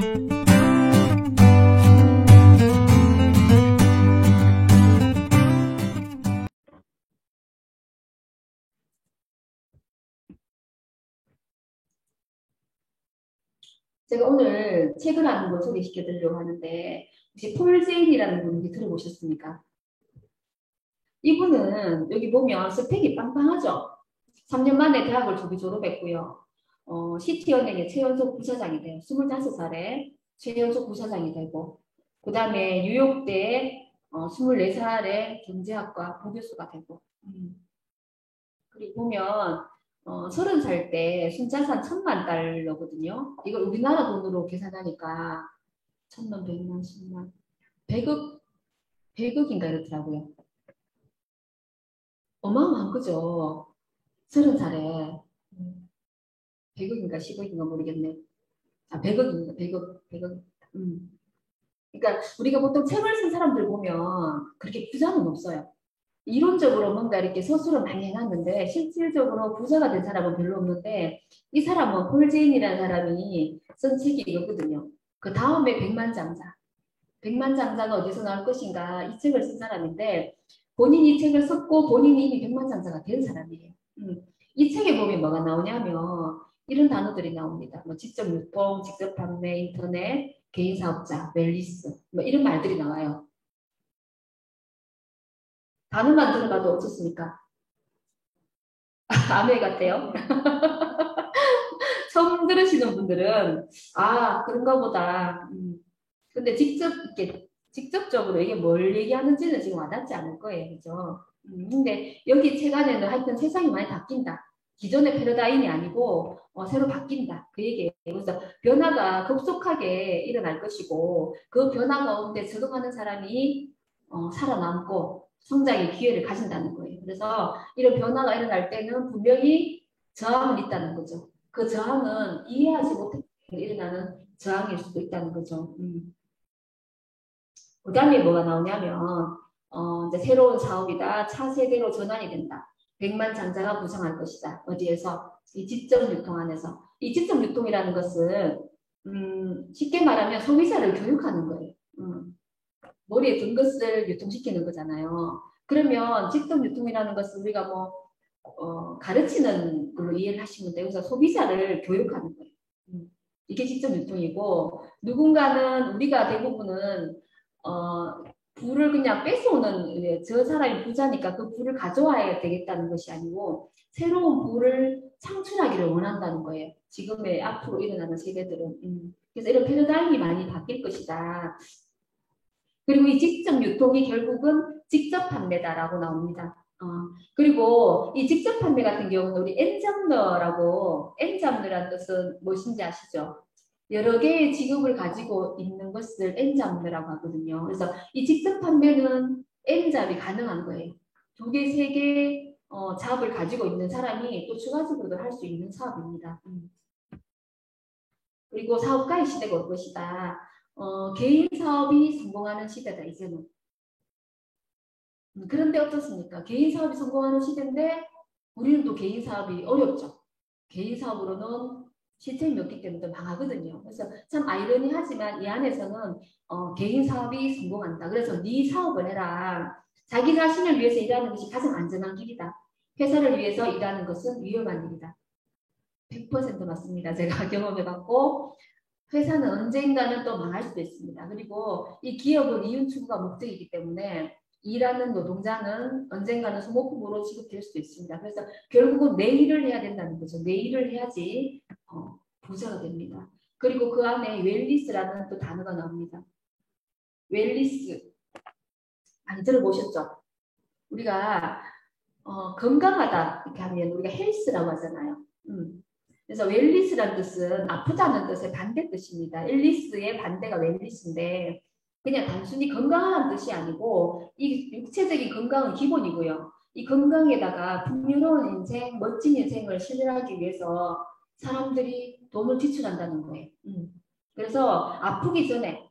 제가 오늘 책을 한 권 소개시켜 드리려고 하는데 혹시 폴 제인이라는 분이 들어보셨습니까? 이분은 여기 보면 스펙이 빵빵하죠. 3년 만에 대학을 두 개 졸업했고요. 시티은행의 최연소 부사장이 돼요. 25살에 최연소 부사장이 되고 그 다음에 뉴욕대 24살에 경제학과 부교수가 되고 그리고 보면 30살 때 순자산 1,000만 달러거든요. 이걸 우리나라 돈으로 계산하니까 천만, 백만, 십만, 백억, 백억인가 이렇더라고요. 어마어마한 거죠. 30살에. 백억인가 10억인가 모르겠네. 아, 백억인가, 백억. 음. 그러니까 우리가 보통 책을 쓴 사람들 보면 그렇게 부자는 없어요. 이론적으로 뭔가 이렇게 서술을 많이 해놨는데 실질적으로 부자가 된 사람은 별로 없는데 이 사람은 폴제인이라는 사람이 쓴 책이 이거거든요. 그 다음에 백만장자. 백만장자가 어디서 나올 것인가 이 책을 쓴 사람인데 본인이 이 책을 썼고 본인이 이미 백만장자가 된 사람이에요. 이 책에 보면 뭐가 나오냐면 이런 단어들이 나옵니다. 뭐 직접 유통, 직접 판매, 인터넷, 개인 사업자, 웰리스 뭐 이런 말들이 나와요. 단어만 들어봐도 어떻습니까? 아메 같아요. 처음 들으시는 분들은 아 그런가 보다. 근데 직접 이렇게 직접적으로 이게 뭘 얘기하는지는 지금 와닿지 않을 거예요, 그죠? 근데 여기 책 안에는 하여튼 세상이 많이 바뀐다. 기존의 패러다임이 아니고 새로 바뀐다. 그 얘기예요. 그래서 변화가 급속하게 일어날 것이고 그 변화 가운데 적응하는 사람이 살아남고 성장의 기회를 가진다는 거예요. 그래서 이런 변화가 일어날 때는 분명히 저항은 있다는 거죠. 그 저항은 이해하지 못해 일어나는 저항일 수도 있다는 거죠. 그 다음에 뭐가 나오냐면, 이제 새로운 사업이다. 차세대로 전환이 된다. 백만 장자가 부상할 것이다. 어디에서? 이 지점 유통 안에서. 이 지점 유통이라는 것은, 쉽게 말하면 소비자를 교육하는 거예요. 머리에 든 것을 유통시키는 거잖아요. 그러면 직접 유통이라는 것은 우리가 뭐, 가르치는 걸로 이해를 하시면 돼요. 그래서 소비자를 교육하는 거예요. 이게 직접 유통이고, 누군가는, 우리가 대부분은, 부를 그냥 뺏어오는, 저 사람이 부자니까 그 부를 가져와야 되겠다는 것이 아니고, 새로운 부를 창출하기를 원한다는 거예요. 지금의 앞으로 일어나는 세대들은. 그래서 이런 패러다임이 많이 바뀔 것이다. 그리고 이 직접 유통이 결국은 직접 판매다라고 나옵니다. 그리고 이 직접 판매 같은 경우는 우리 엔잡러라고, 엔잡러라는 뜻은 무엇인지 아시죠? 여러 개의 직업을 가지고 있는 것을 엔잡러라고 하거든요. 그래서 이 직접 판매는 엔잡이 가능한 거예요. 두 개, 세 개, 잡을 가지고 있는 사람이 또 추가적으로도 할 수 있는 사업입니다. 그리고 사업가의 시대가 올 것이다. 개인 사업이 성공하는 시대다, 이제는. 그런데 어떻습니까? 개인 사업이 성공하는 시대인데 우리는 또 개인 사업이 어렵죠. 개인 사업으로는 시스템이 없기 때문에 망하거든요. 그래서 참 아이러니하지만 이 안에서는 개인 사업이 성공한다. 그래서 네 사업을 해라. 자기 자신을 위해서 일하는 것이 가장 안전한 길이다. 회사를 위해서 일하는 것은 위험한 일이다. 100% 맞습니다. 제가 경험해봤고 회사는 언젠가는 또 망할 수도 있습니다. 그리고 이 기업은 이윤 추구가 목적이기 때문에 일하는 노동자는 언젠가는 소모품으로 취급될 수도 있습니다. 그래서 결국은 내 일을 해야 된다는 거죠. 내 일을 해야지 부자가 됩니다. 그리고 그 안에 웰리스라는 또 단어가 나옵니다. 웰리스 많이 들어보셨죠? 우리가 건강하다 이렇게 하면 우리가 헬스라고 하잖아요. 그래서 웰리스라는 뜻은 아프다는 뜻의 반대 뜻입니다. 일리스의 반대가 웰리스인데 그냥 단순히 건강한 뜻이 아니고 이 육체적인 건강은 기본이고요. 이 건강에다가 풍요로운 인생, 멋진 인생을 실현하기 위해서 사람들이 돈을 지출한다는 거예요. 그래서 아프기 전에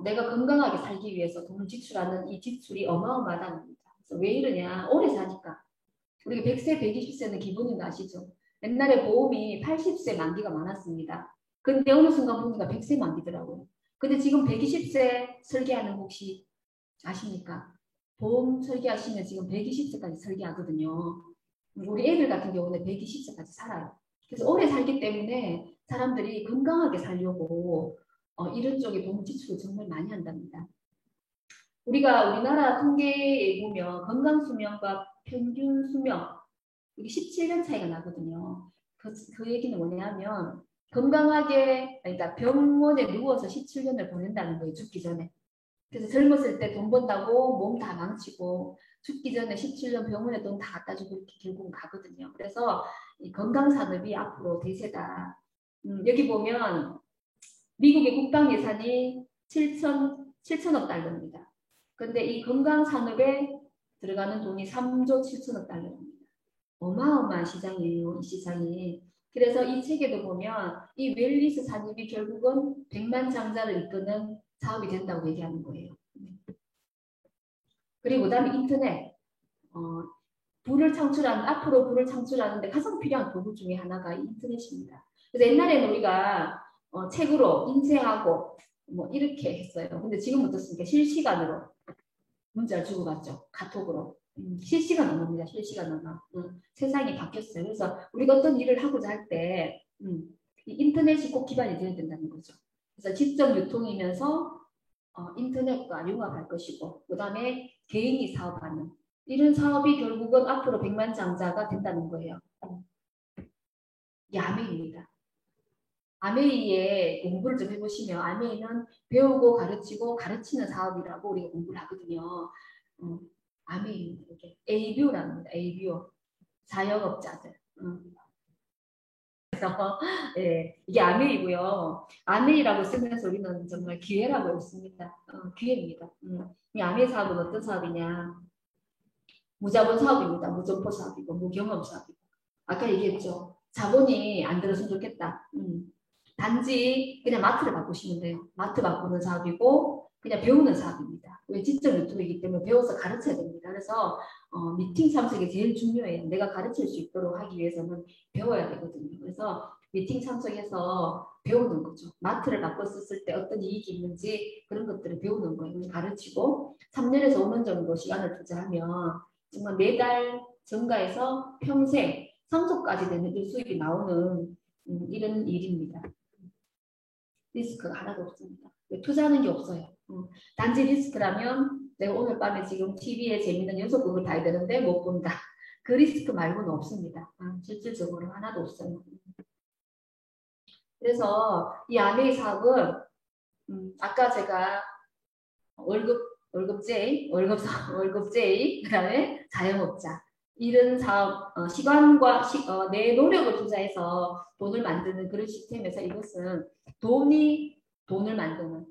내가 건강하게 살기 위해서 돈을 지출하는 이 지출이 어마어마하다는 겁니다. 그래서 왜 이러냐? 오래 사니까. 우리가 100세, 120세는 기본인 거 아시죠? 옛날에 보험이 80세 만기가 많았습니다. 근데 어느 순간 보니까 100세 만기더라고요. 근데 지금 120세 설계하는 거 혹시 아십니까? 보험 설계하시면 지금 120세까지 설계하거든요. 우리 애들 같은 경우는 120세까지 살아요. 그래서 오래 살기 때문에 사람들이 건강하게 살려고 이런 쪽에 보험 지출을 정말 많이 한답니다. 우리가 우리나라 통계에 보면 건강 수명과 평균 수명 이게 17년 차이가 나거든요. 그 얘기는 뭐냐면 건강하게 그러니까 병원에 누워서 17년을 보낸다는 거예요. 죽기 전에. 그래서 젊었을 때 돈 번다고 몸 다 망치고 죽기 전에 17년 병원에 돈 다 갖다 주고 이렇게 결국은 가거든요. 그래서 이 건강 산업이 앞으로 대세다. 여기 보면 미국의 국방 예산이 7천억 달러입니다. 근데 이 건강 산업에 들어가는 돈이 3조 7천억 달러입니다. 어마어마한 시장이에요, 이 시장이. 그래서 이 책에도 보면 이 웰리스 산업이 결국은 100만 장자를 이끄는 사업이 된다고 얘기하는 거예요. 그리고 그다음에 인터넷. 불을 창출하는, 앞으로 불을 창출하는데 가장 필요한 도구 중에 하나가 인터넷입니다. 그래서 옛날에는 우리가 책으로 인쇄하고 뭐 이렇게 했어요. 근데 지금 어떻습니까? 실시간으로 문자를 주고받죠. 카톡으로. 실시간 언어입니다. 실시간 언어. 세상이 바뀌었어요. 그래서 우리가 어떤 일을 하고자 할 때 인터넷이 꼭 기반이 되어야 된다는 거죠. 그래서 직접 유통이면서 인터넷과 융합할 것이고 그 다음에 개인이 사업하는 이런 사업이 결국은 앞으로 100만 장자가 된다는 거예요. 이게 아메이입니다. 아메이의 공부를 좀 해보시면 아메이는 배우고 가르치고 가르치는 사업이라고 우리가 공부를 하거든요. 아메이입니다. 이게 ABO라는 겁니다. ABO. 자영업자들. 그래서 이게 아메이고요. 아메이라고 쓰면서 우리는 정말 기회라고 했습니다. 기회입니다. 이 아메이 사업은 어떤 사업이냐. 무자본 사업입니다. 무점포 사업이고 무경험 사업이고. 아까 얘기했죠. 자본이 안 들었으면 좋겠다. 단지 그냥 마트를 바꾸시면 돼요. 마트 바꾸는 사업이고 그냥 배우는 사업입니다. 왜 지적 유튜브이기 때문에 배워서 가르쳐야 됩니다. 그래서 미팅 참석이 제일 중요해요. 내가 가르칠 수 있도록 하기 위해서는 배워야 되거든요. 그래서 미팅 참석해서 배우는 거죠. 마트를 바꿨을 때 어떤 이익이 있는지 그런 것들을 배우는 거예요. 가르치고 3년에서 5년 정도 시간을 투자하면 정말 매달 증가해서 평생 상속까지 되는 수익이 나오는 이런 일입니다. 리스크가 하나도 없습니다. 투자하는 게 없어요. 단지 리스크라면 내가 오늘 밤에 지금 TV에 재밌는 연속극을 봐야 되는데 못 본다. 그 리스크 말고는 없습니다. 실질적으로 하나도 없어요. 그래서 이 아메이 사업은 아까 제가 월급제이, 그다음에 자영업자 이런 사업 시간과 내 노력을 투자해서 돈을 만드는 그런 시스템에서 이것은 돈을 만드는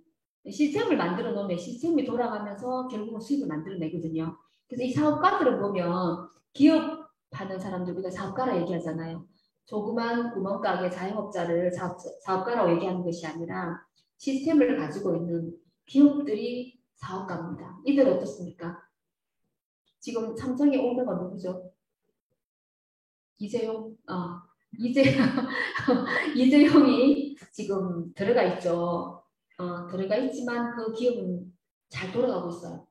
시스템을 만들어 놓으면 시스템이 돌아가면서 결국은 수익을 만들어내거든요. 그래서 이 사업가들을 보면 기업하는 사람들 우리가 사업가라 얘기하잖아요. 조그만 구멍가게 자영업자를 사업가라고 얘기하는 것이 아니라 시스템을 가지고 있는 기업들이 사업가입니다. 이들 어떻습니까? 지금 삼성의 오너가 누구죠? 이재용. 이재용이 지금 들어가 있죠. 들어가 있지만 그 기업은 잘 돌아가고 있어요.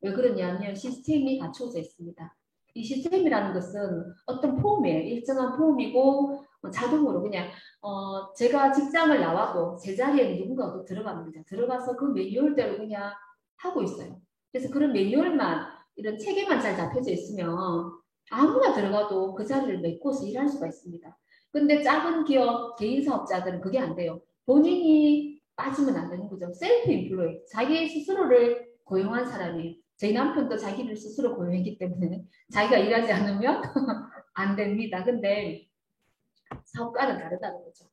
왜 그러냐면 시스템이 갖춰져 있습니다. 이 시스템이라는 것은 어떤 폼이에요. 일정한 폼이고 자동으로 그냥 제가 직장을 나와도 제 자리에 누군가가 들어갑니다. 들어가서 그 매뉴얼대로 그냥 하고 있어요. 그래서 그런 매뉴얼만 이런 체계만 잘 잡혀져 있으면 아무나 들어가도 그 자리를 메꿔서 일할 수가 있습니다. 근데 작은 기업, 개인 사업자들은 그게 안 돼요. 본인이 빠지면 안 되는 거죠. 셀프 인플루이 자기 스스로를 고용한 사람이 저희 남편도 자기를 스스로 고용했기 때문에 자기가 일하지 않으면 안 됩니다. 근데 사업가는 다르다는 거죠.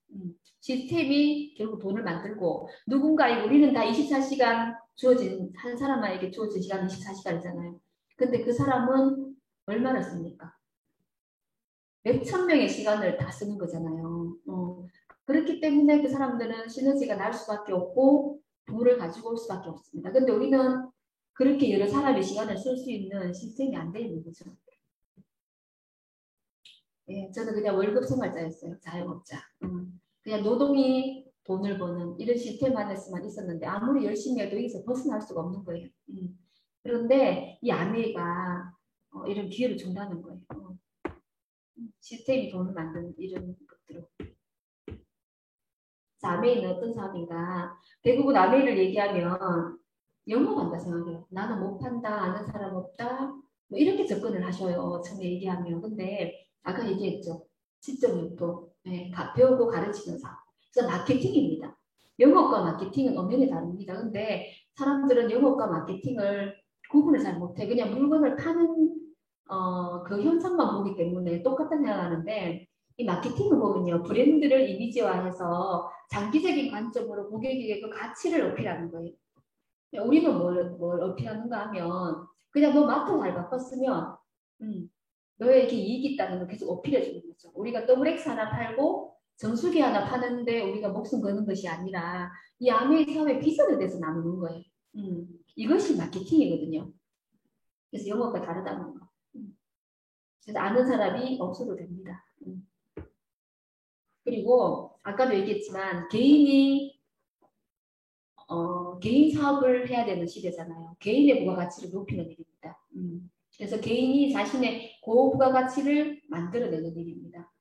시스템이 결국 돈을 만들고 누군가의 우리는 다 24시간 주어진 한 사람에게 주어진 시간 24시간이잖아요. 근데 그 사람은 얼마나 씁니까? 몇천 명의 시간을 다 쓰는 거잖아요. 그렇기 때문에 그 사람들은 시너지가 날 수밖에 없고 돈을 가지고 올 수밖에 없습니다. 근데 우리는 그렇게 여러 사람의 시간을 쓸 수 있는 시스템이 안 되어 있는 거죠. 예, 저는 그냥 월급 생활자였어요. 자영업자. 그냥 노동이 돈을 버는 이런 시스템 안에서만 있었는데 아무리 열심히 해도 여기서 벗어날 수가 없는 거예요. 그런데 이 아메이가 이런 기회를 준다는 거예요. 시스템이 돈을 만드는 이런 것들로. 아메이는 어떤 사람인가? 대부분 아메이를 얘기하면 영업한다 생각해요. 나는 못 판다, 아는 사람 없다. 뭐 이렇게 접근을 하셔요. 처음에 얘기하면. 근데 아까 얘기했죠. 지적 유통, 네, 배우고 가르치는 사업. 그래서 마케팅입니다. 영업과 마케팅은 엄연히 다릅니다. 근데 사람들은 영업과 마케팅을 구분을 잘 못해. 그냥 물건을 파는 그 현상만 보기 때문에 똑같다 생각하는데 이 마케팅을 보면요. 브랜드를 이미지화해서 장기적인 관점으로 고객에게 그 가치를 어필하는 거예요. 우리는 뭘 어필하는가 하면 그냥 너 마트 잘 바꿨으면 너에게 이익이 있다는 걸 계속 어필해 주는 거죠. 우리가 더블엑스 하나 팔고 정수기 하나 파는데 우리가 목숨 거는 것이 아니라 이 아메이 사업의 비전에 대해서 나누는 거예요. 이것이 마케팅이거든요. 그래서 영업과 다르다는 거. 그래서 아는 사람이 없어도 됩니다. 그리고 아까도 얘기했지만 개인 사업을 해야 되는 시대잖아요. 개인의 부가가치를 높이는 일입니다. 그래서 개인이 자신의 고부가가치를 만들어내는 일입니다.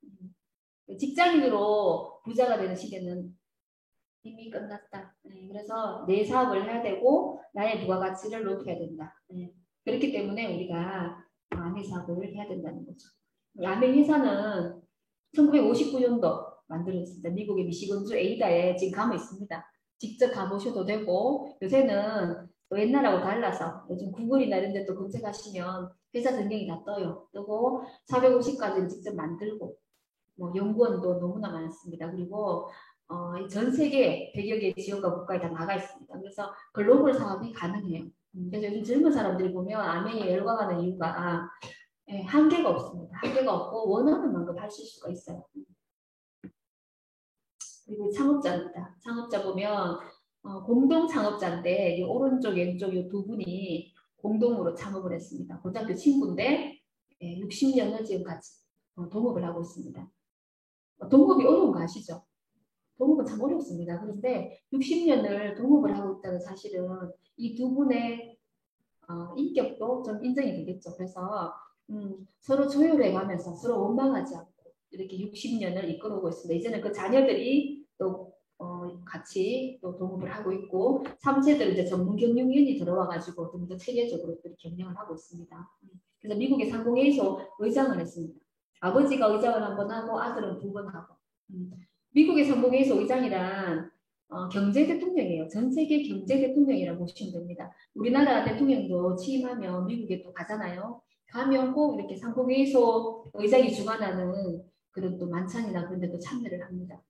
직장인으로 부자가 되는 시대는 이미 끝났다. 그래서 내 사업을 해야 되고 나의 부가가치를 높여야 된다. 그렇기 때문에 우리가 아메 사업을 해야 된다는 거죠. 아메 회사는 1959년도 만들어졌습니다. 미국의 미시건주 에이다에 지금 가면 있습니다. 직접 가보셔도 되고 요새는 또 옛날하고 달라서 요즘 구글이나 이런 데 또 검색하시면 회사 전경이 다 떠요. 뜨고 450가지를 직접 만들고 뭐 연구원도 너무나 많습니다. 그리고 전 세계 100여 개 지역과 국가에 다 나가 있습니다. 그래서 글로벌 사업이 가능해요. 그래서 요즘 젊은 사람들이 보면 아메이에 열광하는 이유가 한계가 없습니다. 한계가 없고 원하는 만큼 하실 수가 있어요. 그리고 창업자입니다. 창업자 보면 공동 창업자인데 이 오른쪽 왼쪽 이 두 분이 공동으로 창업을 했습니다. 고등학교 친구인데 60년을 지금 같이 동업을 하고 있습니다. 동업이 어려운 거 아시죠? 동업은 참 어렵습니다. 그런데 60년을 동업을 하고 있다는 사실은 이 두 분의 인격도 좀 인정이 되겠죠. 그래서 서로 조율해 가면서 서로 원망하지 않고 이렇게 60년을 이끌어오고 있습니다. 이제는 그 자녀들이 또 같이 또 동업을 하고 있고 3세들 이제 전문 경영위원이 들어와 가지고 좀 더 체계적으로 경영을 하고 있습니다. 그래서 미국의 상공회의소 의장을 했습니다. 아버지가 의장을 한 번 하고 아들은 두 번 하고 미국의 상공회의소 의장이란 경제 대통령이에요. 전 세계 경제 대통령이라고 보시면 됩니다. 우리나라 대통령도 취임하면 미국에 또 가잖아요. 가면 꼭 이렇게 상공회의소 의장이 주관하는 그런 또 만찬이나 그런 데도 참여를 합니다.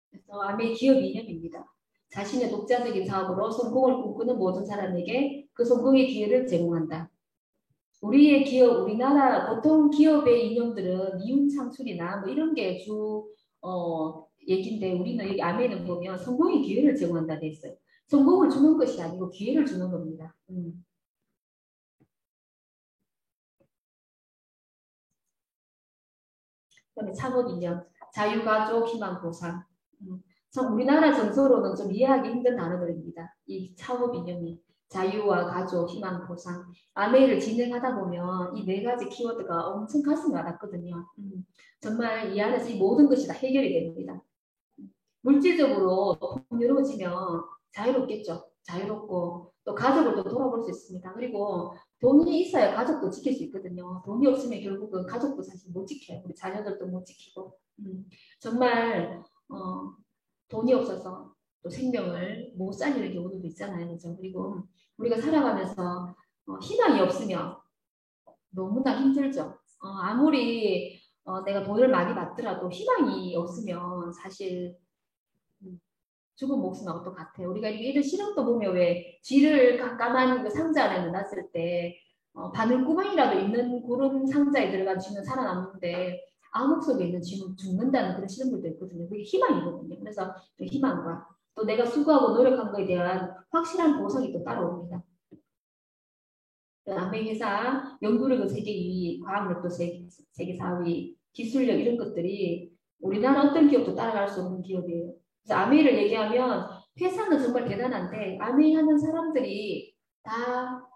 그래서 아메 기업 이념입니다. 자신의 독자적인 사업으로 성공을 꿈꾸는 모든 사람에게 그 성공의 기회를 제공한다. 우리의 기업, 우리나라 보통 기업의 이념들은 이윤 창출이나 뭐 이런 게 얘긴데 우리는 여기 아메는 보면 성공의 기회를 제공한다 돼 있어요. 성공을 주는 것이 아니고 기회를 주는 겁니다. 그다음에 창업 이념, 자유가족, 희망 보상. 우리나라 정서로는 좀 이해하기 힘든 단어들입니다. 이 창업 이념이 자유와 가족, 희망 보상. 아메이를 진행하다 보면 이 네 가지 키워드가 엄청 가슴이 와닿거든요. 정말 이 안에서 이 모든 것이 다 해결이 됩니다. 물질적으로 풍요로워지면 자유롭겠죠. 자유롭고 또 가족을 또 돌아볼 수 있습니다. 그리고 돈이 있어야 가족도 지킬 수 있거든요. 돈이 없으면 결국은 가족도 사실 못 지켜요. 우리 자녀들도 못 지키고 정말 돈이 없어서 또 생명을 못 살리는 경우도 있잖아요. 그렇죠? 그리고 우리가 살아가면서 희망이 없으면 너무나 힘들죠. 아무리 내가 돈을 많이 받더라도 희망이 없으면 사실 죽은 목숨하고 똑같아요. 우리가 이런 실험도 보면 왜 쥐를 깜깜한 그 상자 안에 넣었을 때 바늘구멍이라도 있는 그런 상자에 들어간 쥐는 살아남는데 암흑 속에 있는 쥐는 죽는다는 그런 실험들도 있거든요. 그게 희망이거든요. 그래서 그 희망과 또 내가 수고하고 노력한 것에 대한 확실한 보상이 또 따라옵니다. 남의 회사 연구력은 세계 2위, 과학력도 세계 4위, 기술력 이런 것들이 우리나라 어떤 기업도 따라갈 수 없는 기업이에요. 그래서 아메이를 얘기하면 회사는 정말 대단한데 아메이 하는 사람들이 다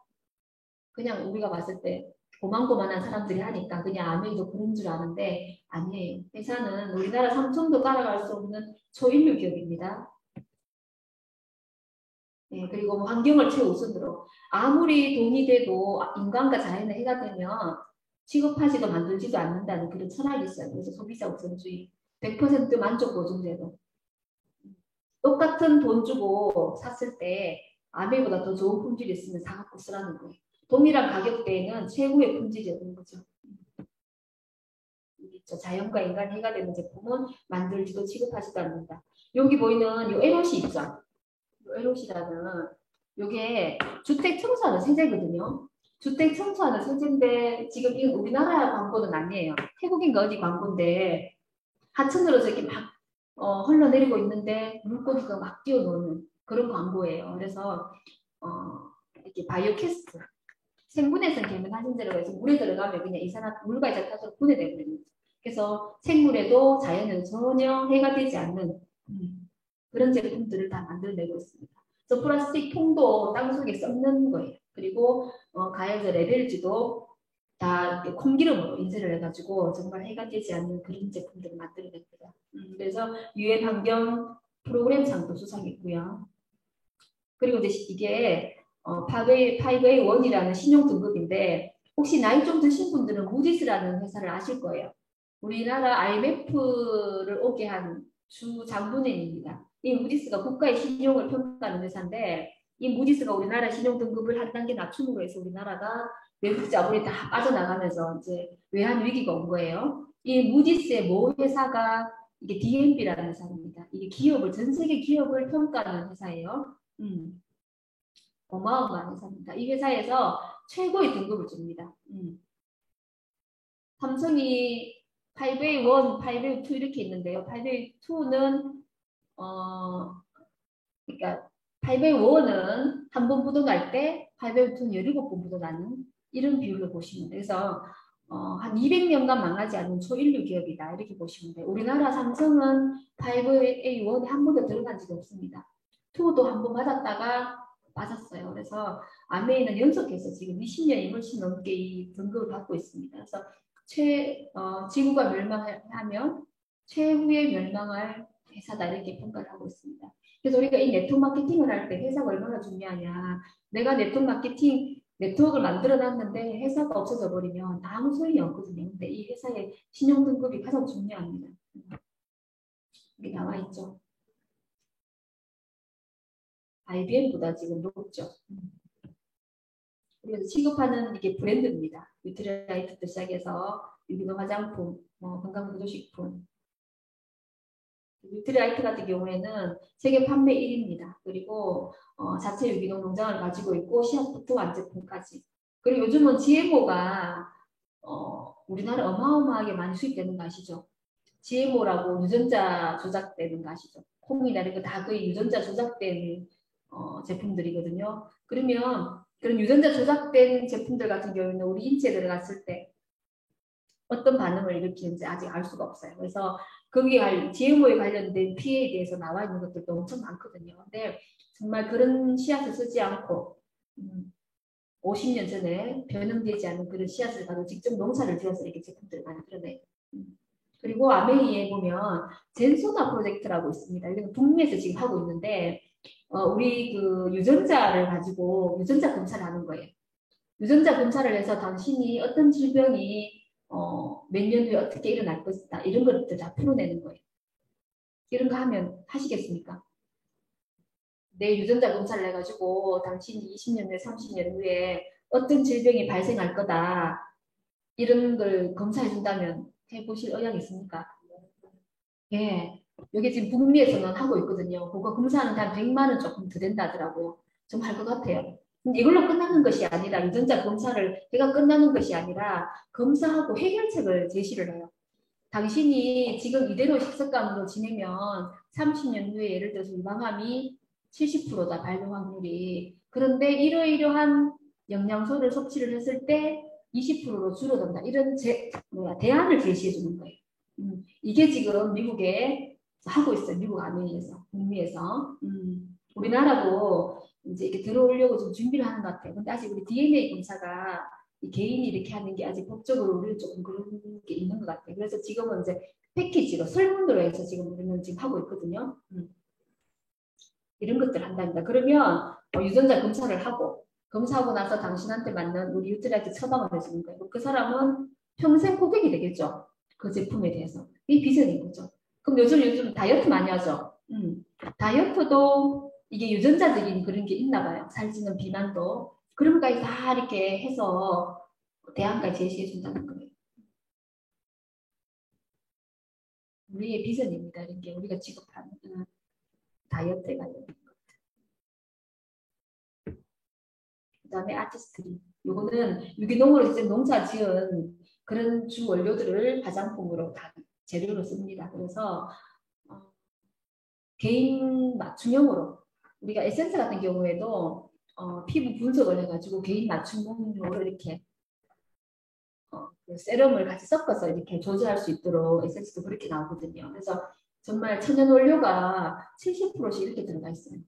그냥 우리가 봤을 때 고만고만한 사람들이 하니까 그냥 아메이도 그런 줄 아는데 아니에요. 회사는 우리나라 삼성도 따라갈 수 없는 초인류 기업입니다. 네, 그리고 뭐 환경을 최우선으로 아무리 돈이 돼도 인간과 자연의 해가 되면 취급하지도 만들지도 않는다는 그런 철학이 있어요. 그래서 소비자 우선주의 100% 만족 보증제도 똑같은 돈 주고 샀을 때 아메보다 더 좋은 품질이 있으면 사갖고 쓰라는 거예요. 동일한 가격대에는 최고의 품질이 되는 거죠. 자연과 인간이 해가 되는 제품은 만들지도 취급하지도 않는다. 여기 보이는 이 LOC 있죠? LOC라는 이게 주택 청소하는 세제거든요. 주택 청소하는 세제인데 지금 이건 우리나라 광고는 아니에요. 태국인가 어디 광고인데 하천으로 저렇게 막 흘러내리고 있는데 물고기가 막 뛰어노는 그런 광고예요. 그래서 이렇게 바이오캐스트 생분해성 계면 화진제로가 물에 들어가면 그냥 물과 이산화탄소로 분해되거든요. 그래서 생물에도 자연에도 전혀 해가 되지 않는 그런 제품들을 다 만들어내고 있습니다. 그래서 플라스틱 통도 땅속에 썩는 거예요. 그리고 가해져 레벨지도 다 콩기름으로 인쇄를 해가지고 정말 해가 되지 않는 그런 제품들을 만들어냅니다. 그래서 유엔 환경 프로그램 상도 수상했고요. 그리고 이제 이게 5A1이라는 신용 등급인데 혹시 나이 좀 드신 분들은 무디스라는 회사를 아실 거예요. 우리나라 IMF를 오게 한 주 장본인입니다. 이 무디스가 국가의 신용을 평가하는 회사인데 이 무디스가 우리나라 신용 등급을 한 단계 낮춤으로 해서 우리나라가 외국 자본이 다 빠져나가면서 이제 외환 위기가 온 거예요. 이 무디스의 모 회사가 이게 DNB라는 회사입니다. 이게 전 세계 기업을 평가하는 회사예요. 어마어마한 회사입니다. 이 회사에서 최고의 등급을 줍니다. 삼성이 5A1, 5A2 이렇게 있는데요. 5A2는 그러니까 5A1은 한 번 부도날 때 5A2는 17번 부도나는 이런 비율로 보시면 돼요. 그래서 한 200년간 망하지 않는 초인류 기업이다. 이렇게 보시면 돼요. 우리나라 삼성은 5A1에 한 번도 들어간 적이 없습니다. 2도 한 번 받았다가 빠졌어요. 그래서 아메이는 연속해서 지금 20년이 훨씬 넘게 이 등급을 받고 있습니다. 그래서 지구가 멸망하면 최후의 멸망할 회사다 이렇게 평가를 하고 있습니다. 그래서 우리가 이 네트워크 마케팅을 할 때 회사가 얼마나 중요하냐. 내가 네트워크를 만들어 놨는데 회사가 없어져 버리면 아무 소용이 없거든요. 근데 이 회사의 신용 등급이 가장 중요합니다. 여기 나와 있죠. IBM보다 지금 높죠. 그래서 취급하는 이게 브랜드입니다. 뉴트리라이트부터 시작해서 유기농 화장품, 건강구조식품. 뉴트리라이트 같은 경우에는 세계 판매 1위입니다. 그리고 자체 유기농 농장을 가지고 있고 시약부터 완제품까지. 그리고 요즘은 GMO가 우리나라 어마어마하게 많이 수입되는 거 아시죠? GMO라고 유전자 조작되는 거 아시죠? 콩이나 이런 거 다 거의 유전자 조작된 제품들이거든요. 그러면 그런 유전자 조작된 제품들 같은 경우는 우리 인체에 들어갔을 때 어떤 반응을 일으키는지 아직 알 수가 없어요. 그래서 거기에 GMO에 관련된 피해에 대해서 나와 있는 것들도 엄청 많거든요. 근데 정말 그런 씨앗을 쓰지 않고 50년 전에 변형되지 않은 그런 씨앗을 가지고 직접 농사를 지어서 이렇게 제품들을 만들어내요. 그리고 아메이에 보면 젠소나 프로젝트라고 있습니다. 이건 북미에서 지금 하고 있는데 우리 그 유전자를 가지고 유전자 검사를 하는 거예요. 유전자 검사를 해서 당신이 어떤 질병이 몇 년 후에 어떻게 일어날 것이다. 이런 것들 다 풀어내는 거예요. 이런 거 하면 하시겠습니까? 내 유전자 검사를 해가지고 당신이 20년 후에 30년 후에 어떤 질병이 발생할 거다. 이런 걸 검사해준다면 해보실 의향이 있습니까? 예. 여기 지금 북미에서는 하고 있거든요. 그거 검사하는데 한 100만 원 조금 더 된다더라고요. 좀 할 것 같아요. 근데 이걸로 끝나는 것이 아니라 유전자 검사를 해가 끝나는 것이 아니라 검사하고 해결책을 제시를 해요. 당신이 지금 이대로 식습관으로 지내면 30년 후에 예를 들어서 유방암이 70%다 발병 확률이. 그런데 이러이러한 영양소를 섭취를 했을 때 20%로 줄어든다. 이런 대안을 제시해 주는 거예요. 이게 지금 미국에 하고 있어요. 미국 아미에서, 북미에서. 우리나라도 이제 이렇게 들어오려고 좀 준비를 하는 것 같아요. 근데 아직 우리 DNA 검사가 이 개인이 이렇게 하는 게 아직 법적으로 우리는 조금 그런 게 있는 것 같아요. 그래서 지금은 이제 패키지로 설문으로 해서 지금 우리는 지금 하고 있거든요. 이런 것들 한답니다. 그러면 유전자 검사를 하고 검사하고 나서 당신한테 맞는 우리 유트라이트 처방을 해주는 거예요. 그 사람은 평생 고객이 되겠죠. 그 제품에 대해서. 이 비전인 거죠. 그럼 요즘 다이어트 많이 하죠. 다이어트도 이게 유전자적인 그런 게 있나 봐요. 살찌는 비만도. 그런 것까지 다 이렇게 해서 대안까지 제시해 준다는 거예요. 우리의 비전입니다. 이런 게 우리가 취급하는 다이어트에 관련된 것. 그 다음에 아티스트리. 요거는 유기농으로 직접 농사 지은 그런 주 원료들을 화장품으로 다 재료로 씁니다. 그래서 개인 맞춤형으로 우리가 에센스 같은 경우에도 피부 분석을 해가지고 개인 맞춤형으로 이렇게 그 세럼을 같이 섞어서 이렇게 조절할 수 있도록 에센스도 그렇게 나오거든요. 그래서 정말 천연 원료가 70%씩 이렇게 들어가 있어요.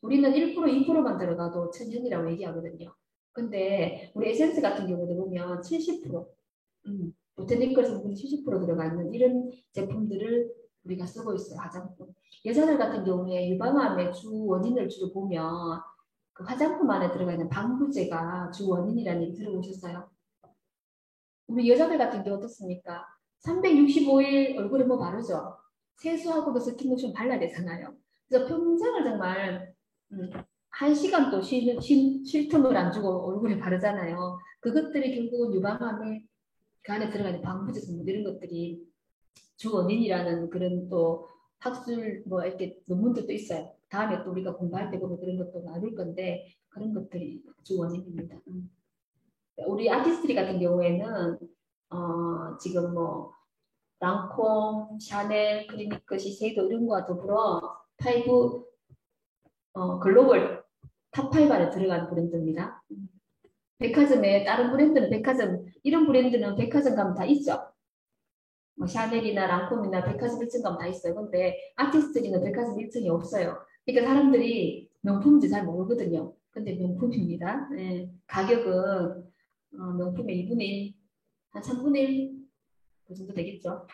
우리는 1%, 2%만 들어가도 천연이라고 얘기하거든요. 근데 우리 에센스 같은 경우도 보면 70%, 보테니컬 성분이 70% 들어가 있는 이런 제품들을 우리가 쓰고 있어요. 화장품. 여자들 같은 경우에 유방암의 주 원인을 주로 보면 그 화장품 안에 들어가 있는 방부제가 주 원인이라는 얘기 들어보셨어요? 우리 여자들 같은 경우 어떻습니까? 365일 얼굴에 뭐 바르죠? 세수하고도 스킨로션 발라야 되잖아요. 그래서 평생을 정말 1시간도 쉴 틈을 안 주고 얼굴에 바르잖아요. 그것들이 결국은 유방암에 그 안에 들어가는 방부제 성분 이런 것들이 주 원인이라는 그런 또 학술 뭐 이렇게 논문들도 있어요. 다음에 또 우리가 공부할 때 보면 그런 것도 나눌 건데 그런 것들이 주 원인입니다. 우리 아티스트리 같은 경우에는 지금 뭐 랑콤, 샤넬, 클리니크, 시세이도 이런 거와 더불어 파이브 글로벌 탑5 안에 들어간 브랜드입니다. 백화점에 다른 브랜드는 백화점 이런 브랜드는 백화점 가면 다 있죠. 뭐 샤넬이나 랑콤이나 백화점 1층 가면 다 있어요. 근데 아티스트리는 백화점 1층이 없어요. 그러니까 사람들이 명품인지 잘 모르거든요. 근데 명품입니다. 네. 가격은 명품의 2분의 1, 한 3분의 1, 그 정도 되겠죠.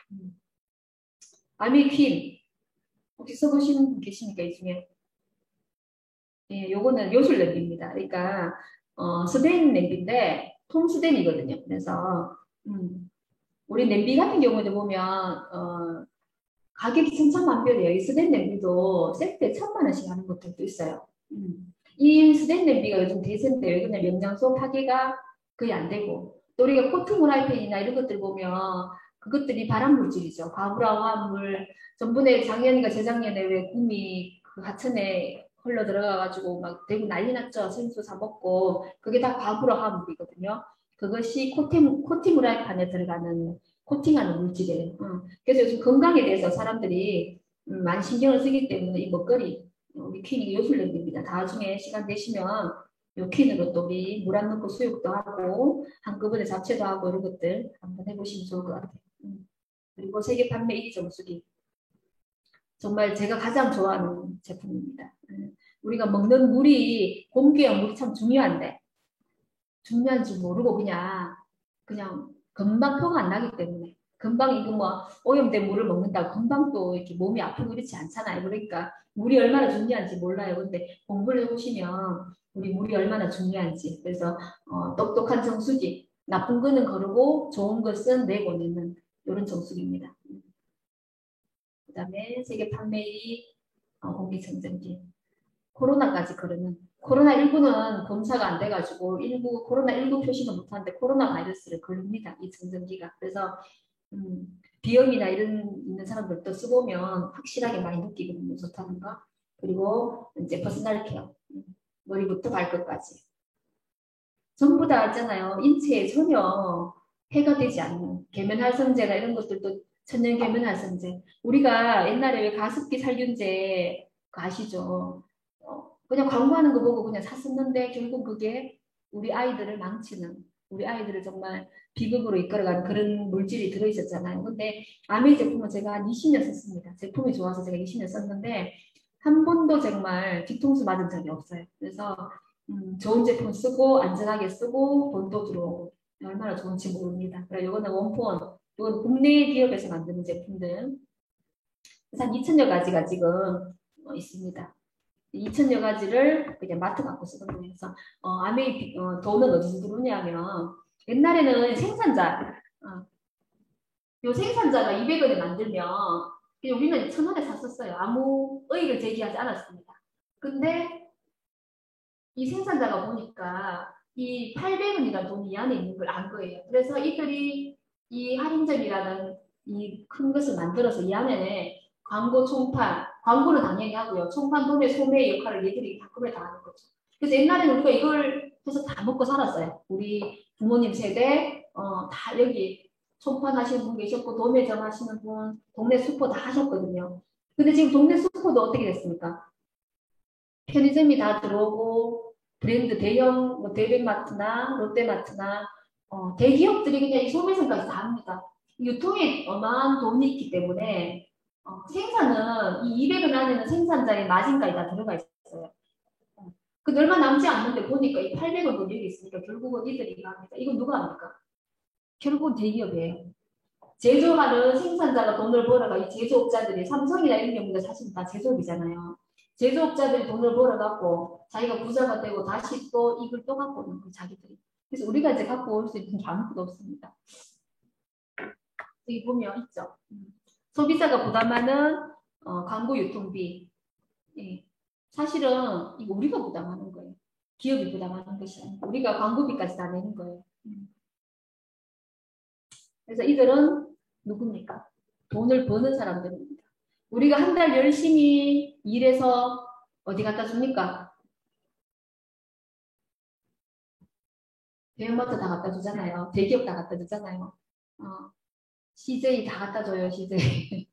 아미퀸, 혹시 써보신 분 계십니까, 이 중에? 예, 요거는 요술 냄비입니다. 그러니까, 스덴 냄비인데, 통스덴이거든요. 그래서, 우리 냄비 같은 경우도 보면, 가격이 천차만별이에요. 이 스덴 냄비도 세트에 1,000만 원씩 하는 것들도 있어요. 이 스덴 냄비가 요즘 대세인데, 요즘에 영양소 파괴가 거의 안 되고, 또 우리가 코튼 후라이팬이나 이런 것들 보면, 그것들이 발암물질이죠. 과부라 화합물. 전번에 작년인가 재작년에 왜 꿈이 그 하천에 흘러 들어가가지고 막 대구 난리 났죠. 생수 사 먹고. 그게 다 과부라 화합물이거든요. 그것이 코팅 후라이팬에 들어가는 코팅하는 물질이에요. 그래서 요즘 건강에 대해서 사람들이 많이 신경을 쓰기 때문에 이 먹거리, 우리 퀸이 요술냄비입니다. 나중에 시간 되시면 요 퀸으로 또 우리 물 안 넣고 수육도 하고 한꺼번에 잡채도 하고 이런 것들 한번 해보시면 좋을 것 같아요. 그리고 세계 판매 1위 정수기. 정말 제가 가장 좋아하는 제품입니다. 우리가 먹는 물이 공기와 물이 참 중요한데 중요한지 모르고 그냥 금방 표가 안 나기 때문에 금방 이거 뭐 오염된 물을 먹는다고 금방 또 이렇게 몸이 아프고 그렇지 않잖아요. 그러니까 물이 얼마나 중요한지 몰라요. 근데 공부를 해보시면 우리 물이 얼마나 중요한지 그래서 똑똑한 정수기 나쁜 거는 거르고 좋은 것은 내보내는 이런 정수기입니다. 그 다음에 세계 판매 1위 공기청정기 코로나까지 거르는 코로나19는 검사가 안 돼가지고 코로나19 표시는 못하는데 코로나 바이러스를 걸립니다. 이 청정기가. 그래서 비염이나 이런 있는 사람들도 써보면 확실하게 많이 느끼거든요. 좋다는 거. 그리고 이제 퍼스널 케어. 머리부터 발끝까지. 전부 다 있잖아요. 인체에 전혀 해가 되지 않는 계면활성제나 이런 것들도 천연 계면활성제. 우리가 옛날에 왜 가습기 살균제 그거 아시죠? 그냥 광고하는 거 보고 그냥 샀었는데 결국 그게 우리 아이들을 망치는 우리 아이들을 정말 비극으로 이끌어가는 그런 물질이 들어있었잖아요. 근데 아메이 제품은 제가 한 20년 썼습니다. 제품이 좋아서 제가 20년 썼는데 한 번도 정말 뒤통수 맞은 적이 없어요. 그래서 좋은 제품 쓰고 안전하게 쓰고 돈도 들어오고 얼마나 좋은지 모릅니다. 그래서 이거는 원폰, 이건 국내 기업에서 만드는 제품들. 그래서 한 2천여 가지가 지금 있습니다. 2천여 가지를 그냥 마트 갖고 쓰거든요. 그래서 아메이 돈은 어디서 들어오냐면 옛날에는 생산자, 요 생산자가 200원에 만들면 우리는 1,000원에 샀었어요. 아무 의의를 제기하지 않았습니다. 근데 이 생산자가 보니까 이 800원이라는 돈이 이 안에 있는 걸 안 거예요. 그래서 이들이 이 할인점이라는 이 큰 것을 만들어서 이 안에 광고 총판, 광고는 당연히 하고요. 총판 돈의 소매의 역할을 얘들이 한꺼번에 다 하는 거죠. 그래서 옛날에는 우리가 이걸 해서 다 먹고 살았어요. 우리 부모님 세대, 다 여기 총판 하시는 분 계셨고, 도매점 하시는 분, 동네 슈퍼 다 하셨거든요. 근데 지금 동네 슈퍼도 어떻게 됐습니까? 편의점이 다 들어오고, 브랜드 대형, 뭐 대백마트나 롯데마트나, 대기업들이 그냥 이 소매점까지 다 합니다. 유통에 어마어마한 돈이 있기 때문에, 생산은 이 200원 안에는 생산자의 마진까지 다 들어가 있어요. 근데 얼마 남지 않는데 보니까 이 800원 돈 여기 있으니까 결국은 이들이 합니다. 이건 누가 합니까? 결국은 대기업이에요. 제조하는 생산자가 돈을 벌어가 이 제조업자들이 삼성이나 이런 경우가 사실 다 제조업이잖아요. 제조업자들이 돈을 벌어갖고 자기가 부자가 되고 다시 또 이걸 또 갖고 오는 거 자기들이. 그래서 우리가 이제 갖고 올 수 있는 게 아무것도 없습니다. 여기 보면 있죠. 소비자가 부담하는 광고 유통비. 예. 사실은 이거 우리가 부담하는 거예요. 기업이 부담하는 것이 아니고 우리가 광고비까지 다 내는 거예요. 그래서 이들은 누굽니까? 돈을 버는 사람들입니다. 우리가 한 달 열심히 일해서 어디 갖다 줍니까? 대형마트 다 갖다 주잖아요. 대기업 다 갖다 주잖아요. CJ 다 갖다 줘요, CJ.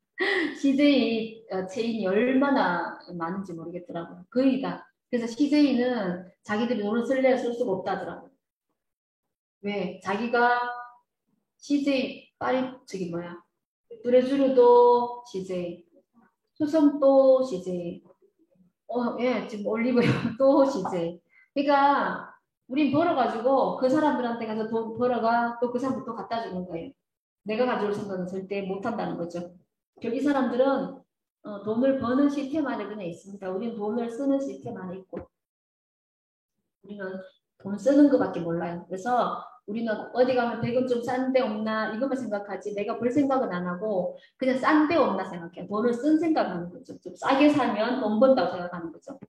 CJ 체인이 얼마나 많은지 모르겠더라고요. 거의 다. 그래서 CJ는 자기들이 돈을 쓸래야 쓸 수가 없다더라고요. 왜? 자기가 CJ 파리 저기 뭐야? 브레주르도 CJ, 수성도 CJ, 예, 지금 올리브영 또 CJ. 그러니까 우린 벌어가지고 그 사람들한테 가서 돈 벌어가 또 그 사람들 또 갖다 주는 거예요. 내가 가져올 생각은 절대 못 한다는 거죠. 이 사람들은 돈을 버는 시스템 안에 그냥 있습니다. 우리는 돈을 쓰는 시스템 안에 있고 우리는 돈 쓰는 것밖에 몰라요. 그래서 우리는 어디 가면 100원 좀 싼 데 없나 이것만 생각하지 내가 벌 생각은 안 하고 그냥 싼 데 없나 생각해요. 돈을 쓴 생각하는 거죠. 좀 싸게 사면 돈 번다고 생각하는 거죠.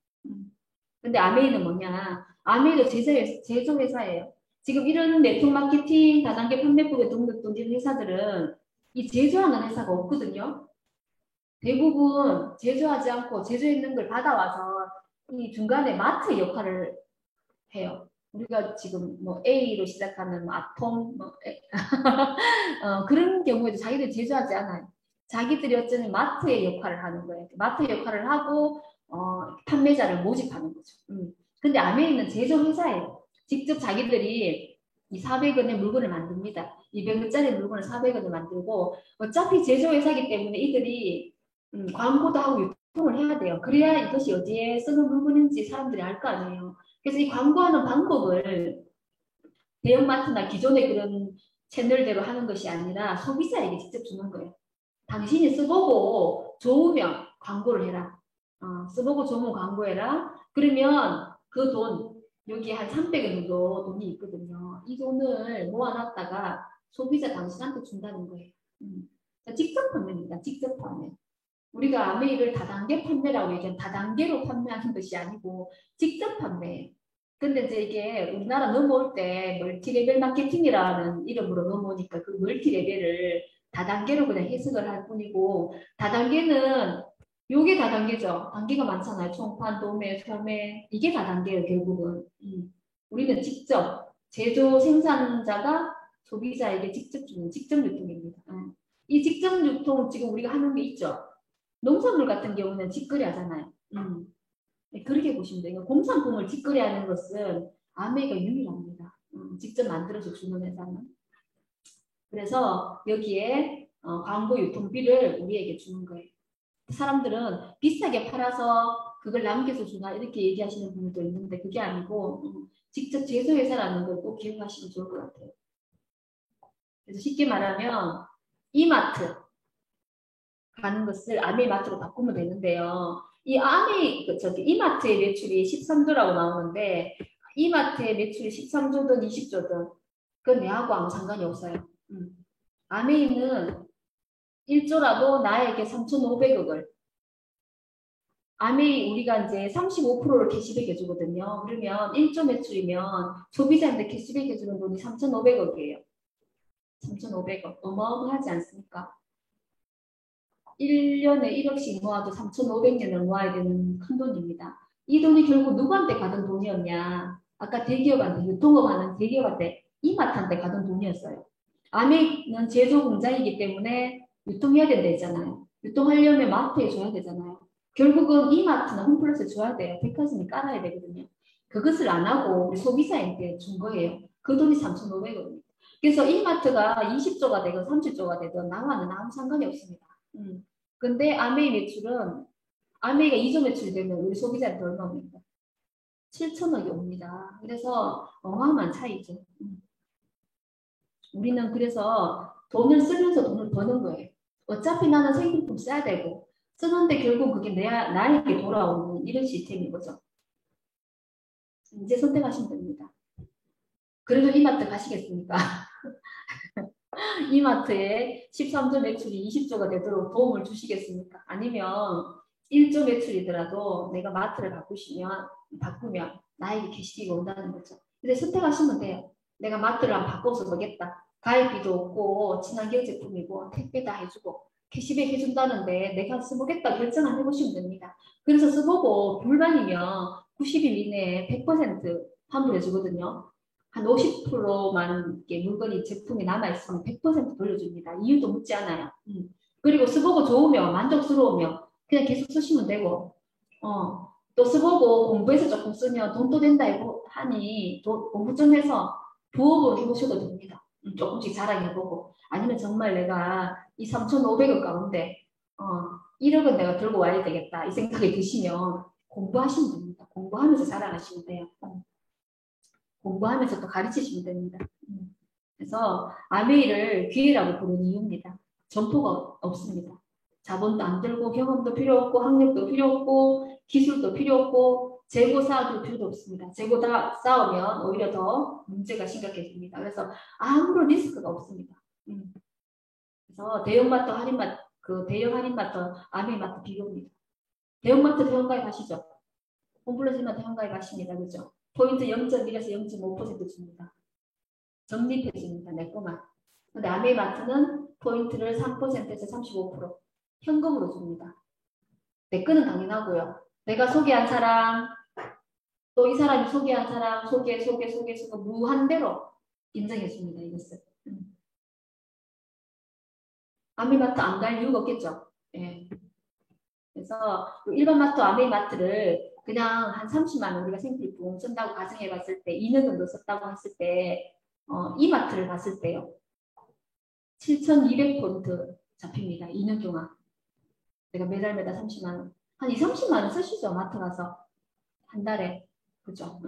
근데 아메이는 뭐냐? 아메이도 제조회사예요. 지금 이런 네트워크 마케팅, 다단계 판매법에 등록된 회사들은 이 제조하는 회사가 없거든요. 대부분 제조하지 않고 제조했는 걸 받아와서 이 중간에 마트 역할을 해요. 우리가 지금 뭐 A로 시작하는 뭐 아톰 뭐 그런 경우에도 자기들이 제조하지 않아요. 자기들이 어쩌면 마트의 역할을 하는 거예요. 마트 역할을 하고 판매자를 모집하는 거죠. 근데 아메이는 제조 회사예요. 직접 자기들이 이 400원의 물건을 만듭니다. 200원짜리 물건을 400원에 만들고 어차피 제조 회사이기 때문에 이들이 광고도 하고 유통을 해야 돼요. 그래야 이것이 어디에 쓰는 물건인지 사람들이 알 거 아니에요. 그래서 이 광고하는 방법을 대형마트나 기존의 그런 채널대로 하는 것이 아니라 소비자에게 직접 주는 거예요. 당신이 써보고 좋으면 광고를 해라. 써보고 좋으면 광고해라. 그러면 그 돈, 여기 한 300원 정도 돈이 있거든요. 이 돈을 모아놨다가 소비자 당신한테 준다는 거예요. 직접 판매입니다. 직접 판매. 우리가 아메이를 다단계 판매라고 얘기하면 다단계로 판매하는 것이 아니고 직접 판매. 근데 이제 이게 우리나라 넘어올 때 멀티레벨 마케팅이라는 이름으로 넘어오니까 그 멀티레벨을 다단계로 그냥 해석을 할 뿐이고 다단계는 요게 다단계죠. 단계가 많잖아요. 총판, 도매, 소매 이게 다단계예요. 결국은. 우리는 직접 제조 생산자가 소비자에게 직접 주는 직접 유통입니다. 이 직접 유통 지금 우리가 하는 게 있죠. 농산물 같은 경우는 직거래 하잖아요. 네, 그렇게 보시면 돼요. 공산품을 직거래하는 것은 아메이가 유일합니다. 직접 만들어서 주는 회사는. 그래서 여기에 광고 유통비를 우리에게 주는 거예요. 사람들은 비싸게 팔아서 그걸 남겨서 주나 이렇게 얘기하시는 분들도 있는데 그게 아니고 직접 제조회사라는 걸 꼭 기억하시면 좋을 것 같아요. 그래서 쉽게 말하면 이마트 가는 것을 아메이마트로 바꾸면 되는데요. 이 이마트의 매출이 13조라고 나오는데 이마트의 매출이 13조든 20조든 그건 내하고 아무 상관이 없어요. 아메이는 1조라도 나에게 3,500억을 아메이 우리가 이제 35%를 캐시백 해주거든요. 그러면 1조 매출이면 소비자한테 캐시백 해주는 돈이 3,500억이에요. 3,500억. 어마어마하지 않습니까? 1년에 1억씩 모아도 3,500년을 모아야 되는 큰 돈입니다. 이 돈이 결국 누구한테 가던 돈이었냐? 아까 대기업한테, 유통업하는 대기업한테 이마트한테 가던 돈이었어요. 아메이는 제조 공장이기 때문에 유통해야 된다 했잖아요. 유통하려면 마트에 줘야 되잖아요. 결국은 이마트나 홈플러스에 줘야 돼요. 백화점이 깔아야 되거든요. 그것을 안 하고 우리 소비자한테 준 거예요. 그 돈이 3,500원입니다. 그래서 이마트가 20조가 되건 30조가 되건 나와는 아무 상관이 없습니다. 근데 아메이 매출은 아메이가 2조 매출이 되면 우리 소비자한테 얼마 옵니까? 7천억이 옵니다. 그래서 어마어마한 차이죠. 우리는 그래서 돈을 쓰면서 돈을 버는 거예요. 어차피 나는 생필품 써야 되고 쓰는데 결국 그게 나에게 돌아오는 이런 시스템인 거죠. 이제 선택하시면 됩니다. 그래도 이마트 가시겠습니까? 이마트에 13조 매출이 20조가 되도록 도움을 주시겠습니까? 아니면 1조 매출이더라도 내가 마트를 바꾸면 나에게 캐시가 온다는 거죠. 근데 선택하시면 돼요. 내가 마트를 안 바꿔서 먹겠다. 가입비도 없고 친환경 제품이고 택배 다 해주고 캐시백 해준다는데 내가 써보겠다 결정 안 해보시면 됩니다. 그래서 써보고 불만이면 90일 이내에 100% 환불해주거든요. 한 50%만 물건이 제품이 남아있으면 100% 돌려줍니다. 이유도 묻지 않아요. 그리고 써보고 좋으면 만족스러우면 그냥 계속 쓰시면 되고 또 써보고 공부해서 조금 쓰면 돈 또 된다 하니 공부 좀 해서 부업으로 해보셔도 됩니다. 조금씩 자랑해보고 아니면 정말 내가 이 3,500원 가운데 1억은 내가 들고 와야 되겠다 이 생각이 드시면 공부하시면 됩니다. 공부하면서 자랑하시면 돼요. 공부하면서 또 가르치시면 됩니다. 그래서 아메이를 기회라고 부르는 이유입니다. 점포가 없습니다. 자본도 안 들고 경험도 필요 없고 학력도 필요 없고 기술도 필요 없고 재고 쌓아둘 필요도 없습니다. 재고 다 쌓으면 오히려 더 문제가 심각해집니다. 그래서 아무런 리스크가 없습니다. 그래서 대형마트 할인마트 대형 할인마트 아메이마트 비교입니다. 대형마트 회원가입 하시죠? 홈플러스마트 회원가입 하십니다. 그죠? 포인트 0.1에서 0.5% 줍니다. 적립해 줍니다. 내 거만. 근데 아메이마트는 포인트를 3%에서 35% 현금으로 줍니다. 내 거는 당연하고요. 내가 소개한 사람, 또 이 사람이 소개한 사람, 소개 무한대로 인정해 줍니다. 이것을. 아메이마트 안 갈 이유가 없겠죠. 예. 그래서 일반 마트, 아메이마트를 그냥 한 30만 원 우리가 생필품 쓴다고 가정해 봤을 때 2년 정도 썼다고 했을 때 이마트를 봤을 때요. 7,200포인트 잡힙니다. 2년 동안. 내가 매달 30만 원. 한 2, 30만 원 쓰시죠. 마트 가서. 한 달에. 그죠?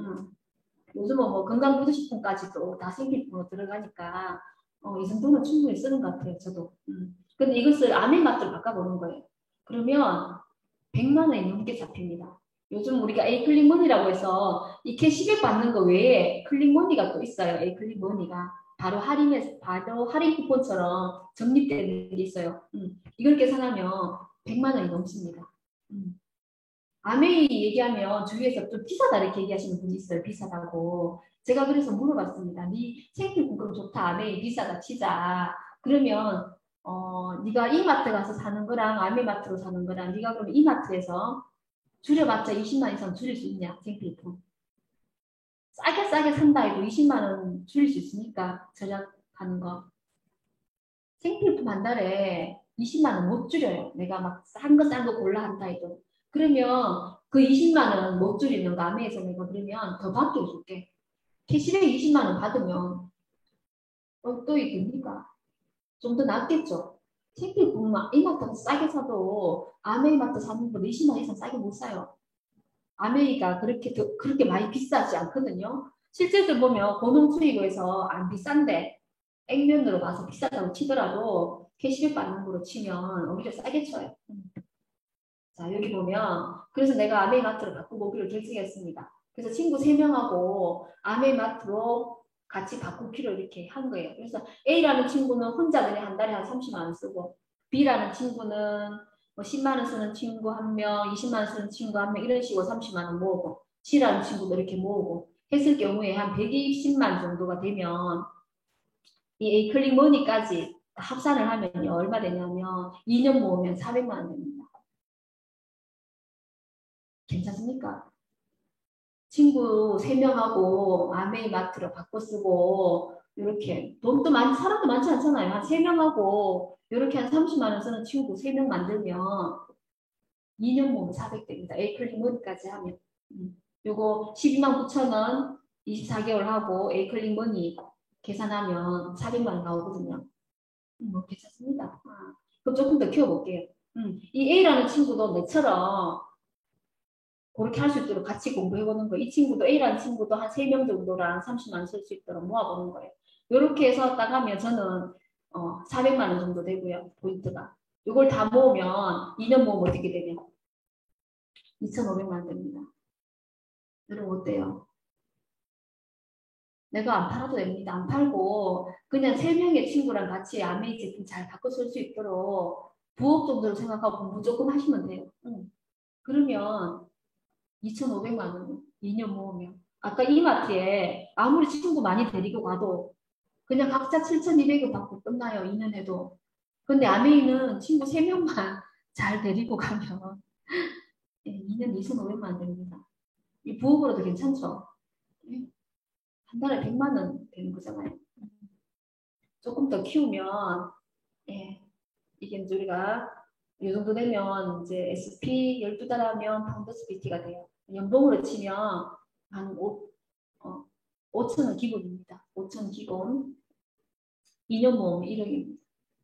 요즘은 뭐 건강보조식품까지도 다 생필품으로 들어가니까 이 정도는 충분히 쓰는 것 같아요. 저도. 근데 이것을 아메이마트로 바꿔보는 거예요. 그러면 100만 원이 넘게 잡힙니다. 요즘 우리가 에이클릭머니라고 해서 이 캐시백 받는 거 외에 클릭머니가 또 있어요. 에이클릭머니가 바로 할인 쿠폰처럼 적립되는 게 있어요. 이걸 계산하면 100만 원이 넘습니다. 아메이 얘기하면 주위에서 좀 비싸다 이렇게 얘기하시는 분이 있어요. 비싸다고. 제가 그래서 물어봤습니다. 네 생필품 그럼 좋다. 아메이 비싸다 치자. 그러면 네가 이마트 가서 사는 거랑 아메이마트로 사는 거랑 네가 그러면 이마트에서 줄여봤자 20만 이상 줄일 수 있냐 생필품. 싸게 산다 해도 20만 원 줄일 수 있으니까 절약하는 거. 생필품 한 달에 20만 원 못 줄여요. 내가 막 싼 거 골라 한다 해도. 그러면 그 20만 원 못 줄이는 거 아메에서 내가 그러면 더 받게 해줄게. 캐시백 20만 원 받으면 또 됩니까? 좀 더 낫겠죠. 생필 품만 이마트에서 싸게 사도 아메이마트 사는 거 20만 원 이상 싸게 못 사요. 아메이가 그렇게 많이 비싸지 않거든요. 실제로 보면 고농수익에서 안 비싼데 액면으로 봐서 비싸다고 치더라도 캐시백 받는 거로 치면 오히려 싸게 쳐요. 자, 여기 보면 그래서 내가 아메이마트로 바꾸고 오기로 결정했습니다. 그래서 친구 3명하고 아메이마트로 같이 바꾸기로 이렇게 한 거예요. 그래서 A라는 친구는 혼자 그냥 한 달에 한 30만 원 쓰고 B라는 친구는 뭐 10만 원 쓰는 친구 1명, 20만 원 쓰는 친구 1명 이런 식으로 30만 원 모으고 C라는 친구도 이렇게 모으고 했을 경우에 한 120만 정도가 되면 이 A클릭 머니까지 합산을 하면요. 얼마 되냐면 2년 모으면 400만 원 됩니다. 괜찮습니까? 친구 3명하고 아메이마트로 바꿔 쓰고 이렇게 돈도 많이 사람도 많지 않잖아요. 한 3명하고 이렇게 한 30만 원 쓰는 친구 3명 만들면 2년 모으면 400대입니다. 에이클릭 머니까지 하면. 요거 12만 9천 원 24개월 하고 에이클릭 머니 계산하면 400만 원 나오거든요. 뭐 괜찮습니다. 그럼 조금 더 키워볼게요. 이 A라는 친구도 내처럼 그렇게 할 수 있도록 같이 공부해보는 거예요. 이 친구도 A라는 친구도 한 3명 정도랑 30만 원 쓸 수 있도록 모아보는 거예요. 이렇게 해서 딱 하면 저는 400만 원 정도 되고요. 포인트가. 이걸 다 모으면 2년 모으면 어떻게 되냐. 2,500만 원 됩니다. 여러분 어때요? 내가 안 팔아도 됩니다. 안 팔고 그냥 3명의 친구랑 같이 아메이 제품 잘 바꿔 쓸 수 있도록 부업 정도로 생각하고 공부 조금 하시면 돼요. 그러면 2,500만 원 2년 모으면 아까 이마트에 아무리 친구 많이 데리고 가도 그냥 각자 7,200원 받고 끝나요. 2년 해도. 근데 아메이는 친구 3명만 잘 데리고 가면 2년 2,500만 원 됩니다. 이 부업으로도 괜찮죠? 한 달에 100만 원 되는 거잖아요. 조금 더 키우면 이게 이제 우리가 이 정도 되면 이제 SP 12달 하면 파운더스 PT가 돼요. 연봉으로 치면 한 5천원 기본입니다. 5천 기본. 2년 모으면 1억입니다.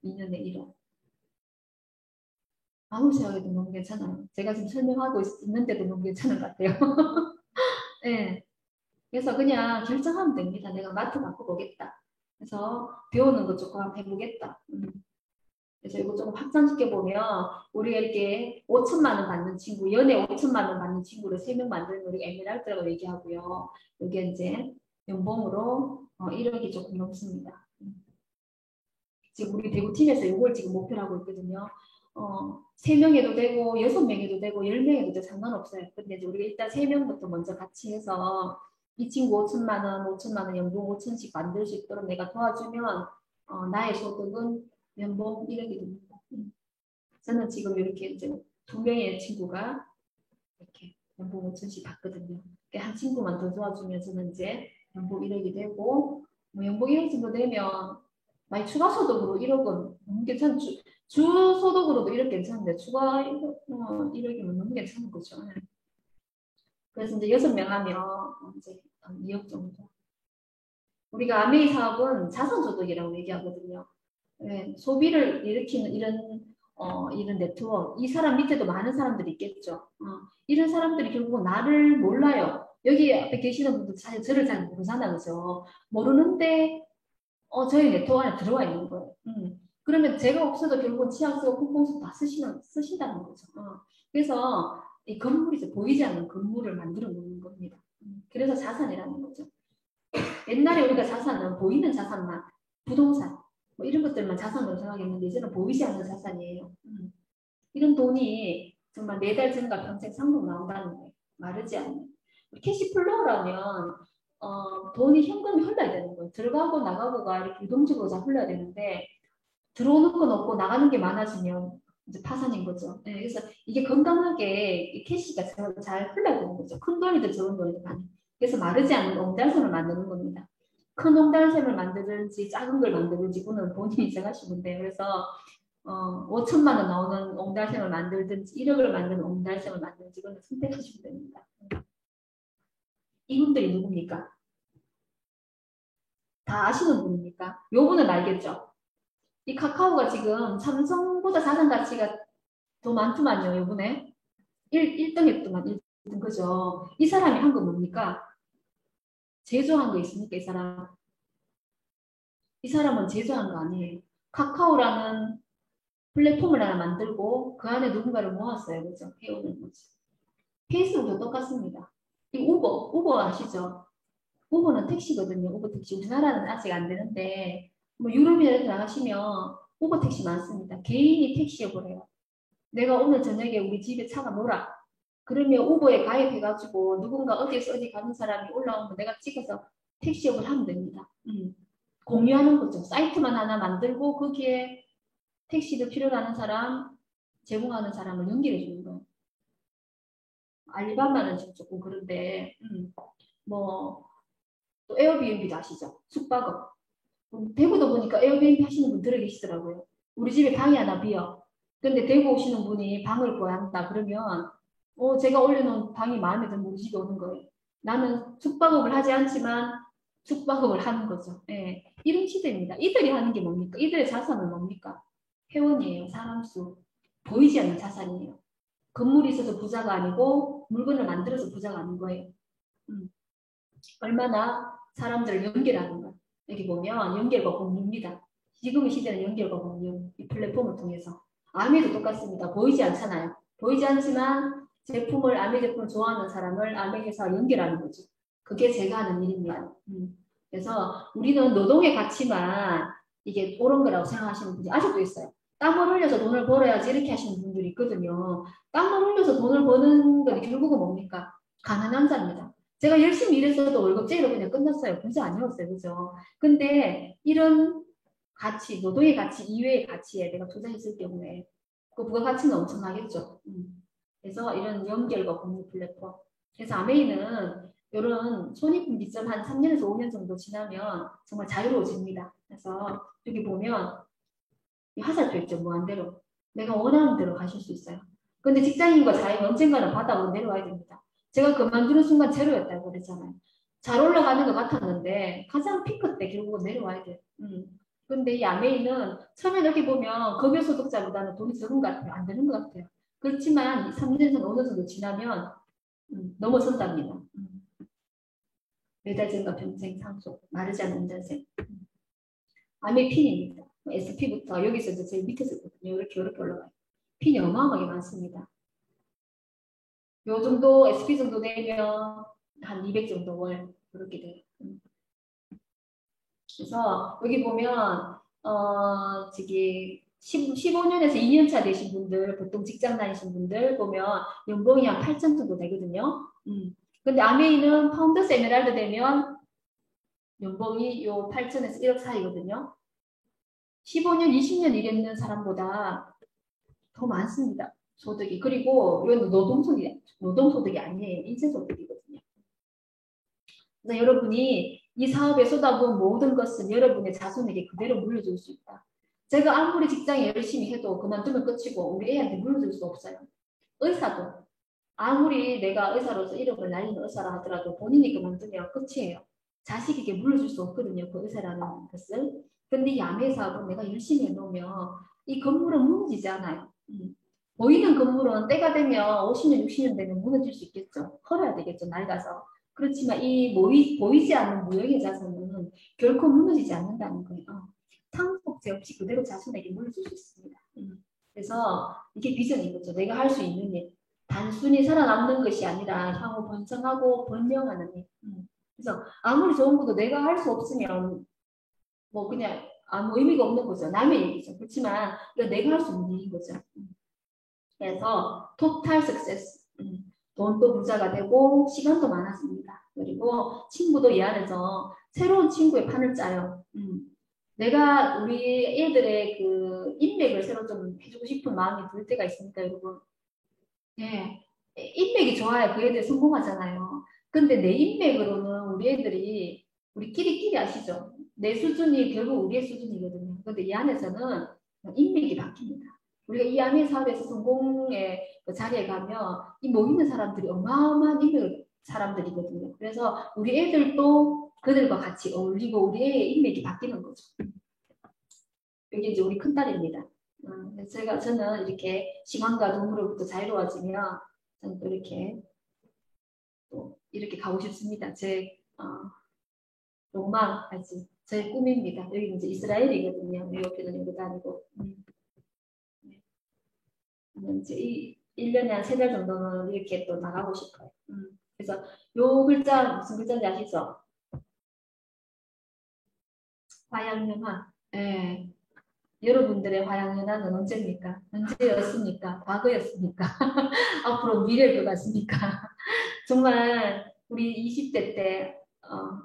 2년에 1억. 아무리 생각해도 너무 괜찮아요. 제가 지금 설명하고 있는데도 너무 괜찮은 것 같아요. 네. 그래서 그냥 결정하면 됩니다. 내가 마트 바꿔보겠다. 그래서 배우는 거 조금 한번 해보겠다. 그래서 이거 조금 확장시켜보면 우리가 이렇게 5천만 원 받는 친구, 연애 5천만 원 받는 친구를 3명 만드는 우리가 에메랄드라고 얘기하고요. 이게 이제 연봉으로 1억이 조금 넘습니다. 지금 우리 대구팀에서 이걸 지금 목표로 하고 있거든요. 3명에도 되고 6명에도 되고 10명에도 되고 상관없어요. 근데 이제 우리가 일단 3명부터 먼저 같이 해서 이 친구 5천만 원, 5천만 원 연봉 5천씩 만들 수 있도록 내가 도와주면 나의 소득은 연봉 1억이 됩니다. 저는 지금 이렇게 이제 2명의 친구가 이렇게 연봉 5천씩 받거든요. 한 친구만 더 도와주면 저는 이제 연봉 1억이 되고 뭐 연봉 1억 정도 되면 많이 추가 소득으로 1억은 너무 괜찮 주 소득으로도 1억 괜찮은데 추가 1억이면 너무 괜찮은 거죠. 그래서 이제 6명 하면 이제 2억 정도. 우리가 아메이 사업은 자산소득이라고 얘기하거든요. 네, 소비를 일으키는 이런 네트워크, 이 사람 밑에도 많은 사람들이 있겠죠. 이런 사람들이 결국 나를 몰라요. 여기 앞에 계시는 분들 사실 저를 잘 모르잖아요. 그죠? 모르는데 저희 네트워크 안에 들어와 있는 거예요. 그러면 제가 없어도 결국은 치약 쓰고 콩콩수 다 쓰신다는 거죠. 그래서 이 건물이 이제 보이지 않는 건물을 만들어 놓는 겁니다. 그래서 자산이라는 거죠. 옛날에 우리가 자산은 보이는 자산만, 부동산, 뭐 이런 것들만 자산으로 생각했는데 이제는 보이지 않는 자산이에요. 이런 돈이 정말 매달 증가 평생 상속 나온다는 거예요. 마르지 않는. 캐시플로우라면 돈이 현금이 흘러야 되는 거예요. 들어가고 나가고가 이렇게 유동적으로 다 흘러야 되는데 들어오는 건 없고 나가는 게 많아지면 이제 파산인 거죠. 네, 그래서 이게 건강하게 캐시가 잘 흘러야 되는 거죠. 큰 돈이든 적은 돈이든 많이. 그래서 마르지 않는 옹달샘을 만드는 겁니다. 큰 옹달샘을 만들든지 작은 걸 만들든지 그거는 본인이 정하시면 돼요. 그래서 5천만 원 나오는 옹달샘을 만들든지 1억을 만드는 옹달샘을 만들든지 그거는 선택하시면 됩니다. 이분들이 누굽니까? 다 아시는 분입니까? 요 분은 알겠죠? 이 카카오가 지금 삼성보다 자산 가치가 더 많더만요, 요번에. 1등 했더만, 1등, 그죠? 이 사람이 한 건 뭡니까? 제조한 거 있습니까, 이 사람? 이 사람은 제조한 거 아니에요. 카카오라는 플랫폼을 하나 만들고 그 안에 누군가를 모았어요, 그죠? 해오는 거지. 페이스북도 똑같습니다. 이 우버 아시죠? 우버는 택시거든요. 우버 택시. 우리나라는 아직 안 되는데, 뭐 유럽이나 이렇게 나가시면 우버 택시 많습니다. 개인이 택시업을 해요. 내가 오늘 저녁에 우리 집에 차가 놀아. 그러면 우버에 가입해가지고 누군가 어디에서 어디 가는 사람이 올라오면 내가 찍어서 택시업을 하면 됩니다. 공유하는 거죠. 사이트만 하나 만들고 거기에 택시도 필요로 하는 사람, 제공하는 사람을 연결해 주는 거예요. 알리바바는 지금 조금 그런데, 뭐, 또 에어비앤비도 아시죠? 숙박업. 대구도 보니까 에어비앤비 하시는 분 들어 계시더라고요. 우리 집에 방이 하나 비어. 근데 대구 오시는 분이 방을 구한다 그러면 제가 올려놓은 방이 마음에 들면 우리 집에 오는 거예요. 나는 숙박업을 하지 않지만 숙박업을 하는 거죠. 예. 이런 시대입니다. 이들이 하는 게 뭡니까? 이들의 자산은 뭡니까? 회원이에요. 사람 수. 보이지 않는 자산이에요. 건물이 있어서 부자가 아니고 물건을 만들어서 부자가 아닌 거예요. 얼마나 사람들을 연결하는 거. 여기 보면 연결과 공유입니다. 지금의 시대는 연결과 공유. 이 플랫폼을 통해서. 아메도 똑같습니다. 보이지 않잖아요. 보이지 않지만 아메 제품을 좋아하는 사람을 아메 회사와 연결하는 거죠. 그게 제가 하는 일입니다. 그래서 우리는 노동의 가치만 이게 옳은 거라고 생각하시는 분이 아직도 있어요. 땀을 흘려서 돈을 벌어야지 이렇게 하시는 분들이 있거든요. 땀을 흘려서 돈을 버는 건 결국은 뭡니까? 가난한 자입니다. 제가 열심히 일했어도 월급제로 그냥 끝났어요. 부자 아니었어요. 그죠? 근데 이런 가치, 노동의 가치 이외의 가치에 내가 투자했을 경우에 그 부가가치는 엄청나겠죠. 그래서 이런 연결과 공유 플랫폼. 그래서 아메이는 이런 손익분기점 한 3년에서 5년 정도 지나면 정말 자유로워집니다. 그래서 여기 보면 화살표 있죠. 무한대로. 내가 원하는 대로 가실 수 있어요. 근데 직장인과 자유는 언젠가는 바닥으로 내려와야 됩니다. 제가 그만두는 순간 제로였다고 그랬잖아요. 잘 올라가는 것 같았는데 가장 피크 때 결국은 내려와야 돼요. 근데 이 아메이는 처음에 이렇게 보면 급여소득자보다는 돈이 적은 것 같아요. 안 되는 것 같아요. 그렇지만 3년에서 5년 정도 지나면 넘어선답니다. 매달증과 병증 상속, 마르지 않는 운전생. 아메 핀입니다. SP부터 여기서 이제 제일 밑에서 있거든요. 이렇게 올라가요. 핀이 어마어마하게 많습니다. 요 정도 SP 정도 되면 한 200 정도 월 그렇게 돼요. 그래서 여기 보면 저기 15년에서 2년차 되신 분들, 보통 직장 다니신 분들 보면 연봉이 한 8천 정도 되거든요. 근데 아메이는 파운더스 에메랄드 되면 연봉이 요 8천에서 1억 사이거든요. 15년, 20년 일했는 사람보다 더 많습니다. 소득이. 그리고 이건 노동소득이 아니에요. 인체소득이거든요. 그래서 여러분이 이 사업에 쏟아부은 모든 것은 여러분의 자손에게 그대로 물려줄 수 있다. 제가 아무리 직장에 열심히 해도 그만두면 끝이고 우리 애한테 물려줄 수 없어요. 의사도 아무리 내가 의사로서 이름을 날리는 의사라 하더라도 본인이 그만두면 끝이에요. 자식에게 물려줄 수 없거든요. 그 의사라는 것을. 근데 이 암회 사업은 내가 열심히 해놓으면 이 건물은 무너지지 않아요. 보이는 건물은 때가 되면 50년, 60년 되면 무너질 수 있겠죠. 헐어야 되겠죠. 낡아서. 그렇지만 이 보이지 않는 무형의 자산은 결코 무너지지 않는다는 거예요. 상속세 없이 그대로 자손에게 물려줄 수 있습니다. 그래서 이게 비전인 거죠. 내가 할 수 있는 일. 단순히 살아남는 것이 아니라 향후 번성하고 번영하는 일. 그래서 아무리 좋은 것도 내가 할 수 없으면 뭐 그냥 아무 의미가 없는 거죠. 남의 얘기죠. 그렇지만 내가 할 수 있는 일인 거죠. 그래서 토탈 석세스. 돈도 부자가 되고 시간도 많아집니다. 그리고 친구도 이 안에서 새로운 친구의 판을 짜요. 내가 우리 애들의 그 인맥을 새로 좀 해주고 싶은 마음이 들 때가 있으니까 여러분. 예, 인맥이 좋아야 그 애들 성공하잖아요. 근데 내 인맥으로는 우리 애들이 우리끼리 아시죠? 내 수준이 결국 우리의 수준이거든요. 근데 이 안에서는 인맥이 바뀝니다. 우리가 이 야매 사업에서 성공의 그 자리에 가면 이 모이는 사람들이 어마어마한 인맥 사람들이거든요. 그래서 우리 애들도 그들과 같이 어울리고 우리 애의 인맥이 바뀌는 거죠. 이게 이제 우리 큰딸입니다. 저는 이렇게 시간과 돈으로부터 자유로워지면 저는 또 이렇게 가고 싶습니다. 제 로망, 아직 제 꿈입니다. 여기 이제 이스라엘이거든요. 뉴욕에는 여기도 아니고. 네. 이제 1년에 한 3달 정도는 이렇게 또 나가고 싶어요. 그래서 요 글자 무슨 글자인지 아시죠? 화양연화. 예. 여러분들의 화양연화는 언제입니까? 언제였습니까? 과거였습니까? 앞으로 미래일 것 같습니까? 정말 우리 20대 때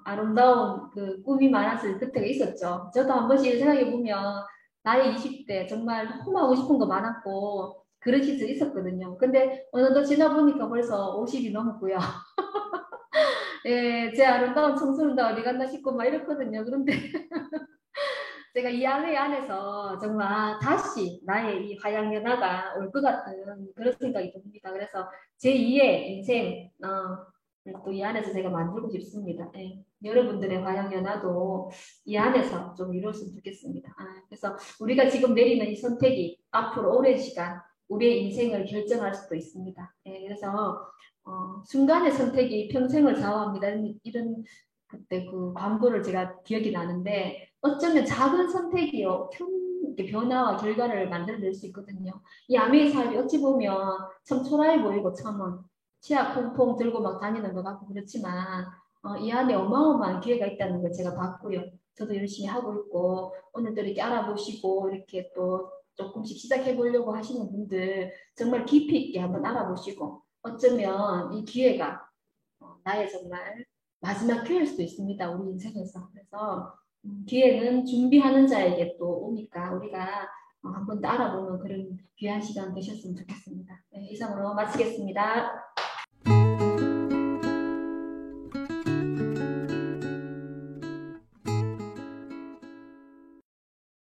아름다운 그 꿈이 많았을 그때가 있었죠. 저도 한 번씩 생각해 보면 나의 20대 정말 너무 하고 싶은 거 많았고 그런 시절이 있었거든요. 근데 어느덧 지나 보니까 벌써 50이 넘었고요. 예, 제 아름다운 청소는 다 어디 갔나 싶고 막 이렇거든요. 그런데 제가 이 아내 안에서 정말 다시 나의 이 화양연화가 올 것 같은 그런 생각이 듭니다. 그래서 제2의 인생, 또 이 안에서 제가 만들고 싶습니다. 예. 여러분들의 화양연화도 이 안에서 좀 이루었으면 좋겠습니다. 그래서 우리가 지금 내리는 이 선택이 앞으로 오랜 시간 우리의 인생을 결정할 수도 있습니다. 예. 그래서 순간의 선택이 평생을 좌우합니다. 이런 그때 그 광고를 제가 기억이 나는데 어쩌면 작은 선택이요 큰 변화와 결과를 만들어낼 수 있거든요. 이 아메이 사업이 어찌 보면 참 초라해 보이고 처음은 치아 퐁퐁 들고 막 다니는 것 같고 그렇지만 이 안에 어마어마한 기회가 있다는 걸 제가 봤고요. 저도 열심히 하고 있고 오늘도 이렇게 알아보시고 이렇게 또 조금씩 시작해 보려고 하시는 분들 정말 깊이 있게 한번 알아보시고 어쩌면 이 기회가 나의 정말 마지막 기회일 수도 있습니다. 우리 인생에서. 그래서 기회는 준비하는 자에게 또 오니까 우리가 한번 더 알아보는 그런 귀한 시간 되셨으면 좋겠습니다. 네, 이상으로 마치겠습니다.